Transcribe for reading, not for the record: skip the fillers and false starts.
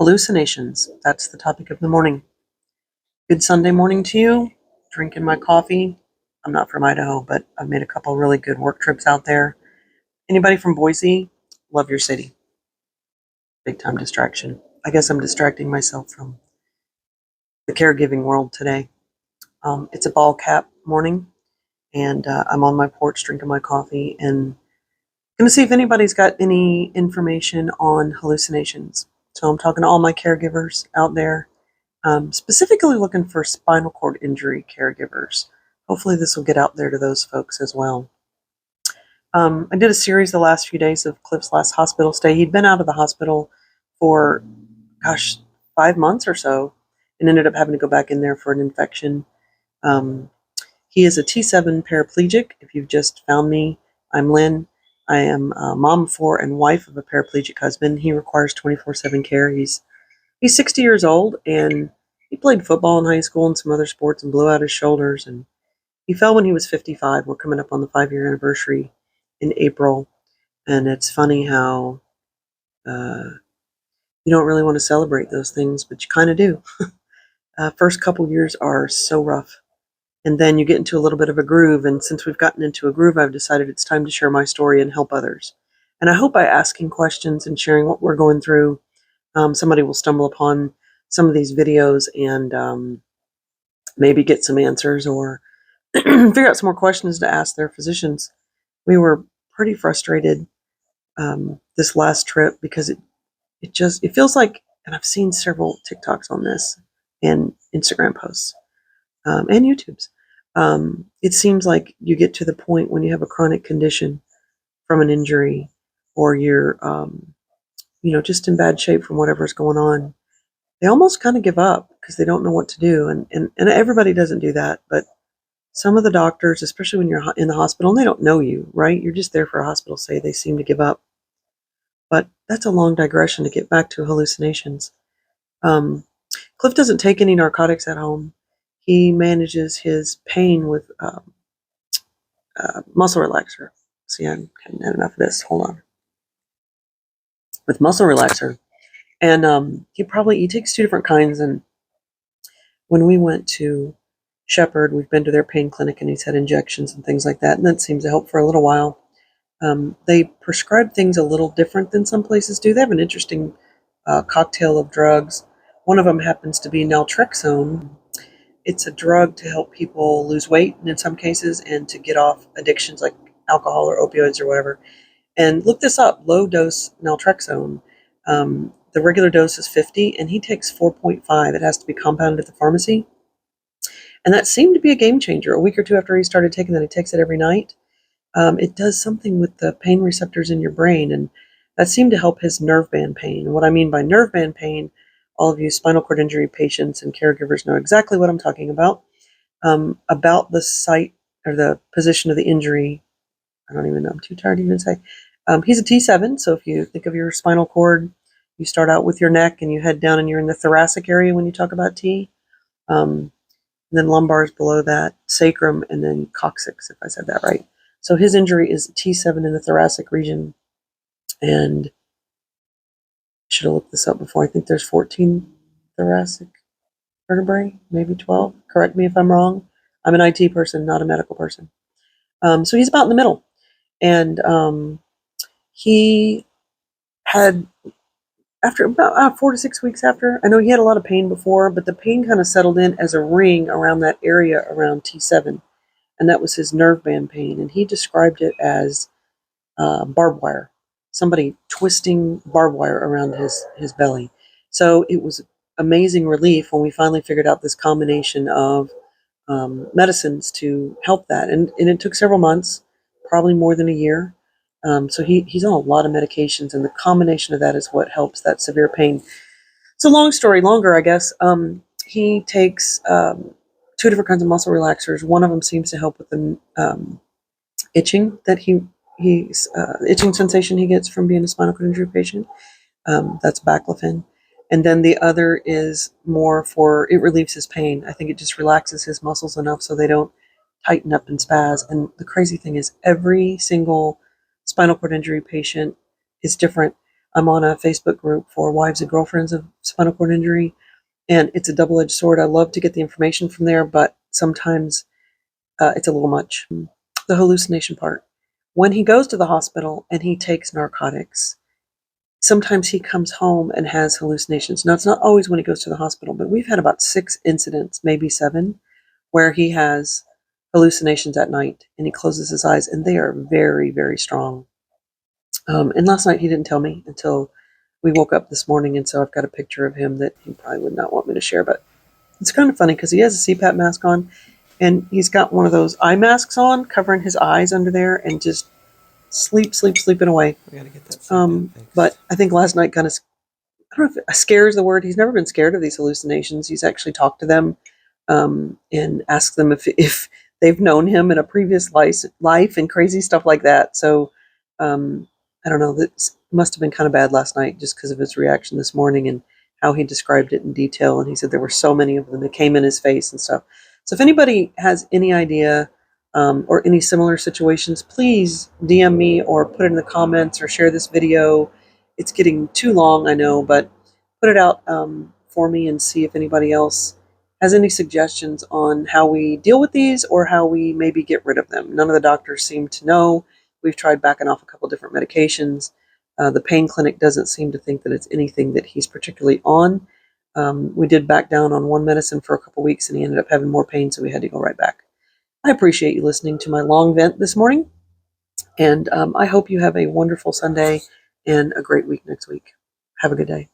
Hallucinations. That's the topic of the morning. Good Sunday morning to you. Drinking my coffee. I'm not from Idaho, but I've made a couple really good work trips out there. Anybody from Boise? Love your city. Big time distraction. I guess I'm distracting myself from the caregiving world today. It's a ball cap morning, and I'm on my porch drinking my coffee and going to see if anybody's got any information on hallucinations. So I'm talking to all my caregivers out there. Specifically looking for spinal cord injury caregivers. Hopefully this will get out there to those folks as well. I did a series the last few days of Cliff's last hospital stay. He'd been out of the hospital for, 5 months or so, and ended up having to go back in there for an infection. He is a T7 paraplegic. If you've just found me, I'm Lynn. I am a mom of 4 and wife of a paraplegic husband. He requires 24/7 care. He's 60 years old, and he played football in high school and some other sports and blew out his shoulders. And he fell when he was 55. We're coming up on the 5-year anniversary in April. And it's funny how you don't really want to celebrate those things, but you kind of do. First couple years are so rough. And then you get into a little bit of a groove. And since we've gotten into a groove, I've decided it's time to share my story and help others. And I hope by asking questions and sharing what we're going through, somebody will stumble upon some of these videos and maybe get some answers or figure out some more questions to ask their physicians. We were pretty frustrated this last trip because it feels like, and I've seen several TikToks on this and Instagram posts and YouTubes. It seems like you get to the point when you have a chronic condition from an injury or you're just in bad shape from whatever's going on. They almost kind of give up because they don't know what to do. And everybody doesn't do that. But some of the doctors, especially when you're in the hospital, and they don't know you, right? You're just there for a hospital stay. They seem to give up. But that's a long digression to get back to hallucinations. Cliff doesn't take any narcotics at home. He manages his pain with muscle relaxer. See, I hadn't had enough of this. Hold on. With muscle relaxer. And he takes 2 different kinds. And when we went to Shepherd, we've been to their pain clinic and he's had injections and things like that. And that seems to help for a little while. They prescribe things a little different than some places do. They have an interesting cocktail of drugs. One of them happens to be naltrexone. It's a drug to help people lose weight in some cases and to get off addictions like alcohol or opioids or whatever. And look this up, low dose naltrexone. The regular dose is 50 and he takes 4.5. It has to be compounded at the pharmacy. And that seemed to be a game changer. A week or 2 after he started taking that, he takes it every night. It does something with the pain receptors in your brain, and that seemed to help his nerve band pain. And what I mean by nerve band pain, all of you spinal cord injury patients and caregivers know exactly what I'm talking about the site or the position of the injury. I don't even know. I'm too tired to even say. He's a T7, so if you think of your spinal cord, you start out with your neck and you head down and you're in the thoracic area when you talk about T. Then lumbar is below that, sacrum, and then coccyx, if I said that right. So his injury is T7 in the thoracic region. And I should have looked this up before. I think there's 14 thoracic vertebrae, maybe 12. Correct me if I'm wrong. I'm an IT person, not a medical person. So he's about in the middle. And he had, after about 4 to 6 weeks after, I know he had a lot of pain before, but the pain kind of settled in as a ring around that area around T7. And that was his nerve band pain. And he described it as barbed wire, somebody twisting barbed wire around his belly. So it was amazing relief when we finally figured out this combination of medicines to help that. And it took several months, probably more than a year. So he's on a lot of medications, and the combination of that is what helps that severe pain. So long story longer, I guess. He takes 2 different kinds of muscle relaxers. One of them seems to help with the itching that he's itching sensation he gets from being a spinal cord injury patient. That's baclofen. And then the other is more it relieves his pain. I think it just relaxes his muscles enough so they don't tighten up and spaz. And the crazy thing is every single spinal cord injury patient is different. I'm on a Facebook group for wives and girlfriends of spinal cord injury, and it's a double-edged sword. I love to get the information from there, but sometimes it's a little much. The hallucination part. When he goes to the hospital and he takes narcotics, sometimes he comes home and has hallucinations. Now, it's not always when he goes to the hospital, but we've had about 6 incidents, maybe 7, where he has hallucinations at night and he closes his eyes, and they are very, very strong. And last night he didn't tell me until we woke up this morning, and so I've got a picture of him that he probably would not want me to share, but it's kind of funny because he has a CPAP mask on, and he's got one of those eye masks on covering his eyes under there, and just sleeping away. We gotta get that CPAP fixed. But I think last night kind of, I don't know if scare is the word. He's never been scared of these hallucinations. He's actually talked to them and asked them if they've known him in a previous life and crazy stuff like that. So I don't know. That must have been kind of bad last night just because of his reaction this morning and how he described it in detail. And he said there were so many of them that came in his face and stuff. So if anybody has any idea or any similar situations, please DM me or put it in the comments or share this video. It's getting too long, I know, but put it out for me and see if anybody else has any suggestions on how we deal with these or how we maybe get rid of them. None of the doctors seem to know. We've tried backing off a couple different medications. The pain clinic doesn't seem to think that it's anything that he's particularly on. We did back down on one medicine for a couple weeks and he ended up having more pain, so we had to go right back. I appreciate you listening to my long vent this morning, and I hope you have a wonderful Sunday and a great week next week. Have a good day.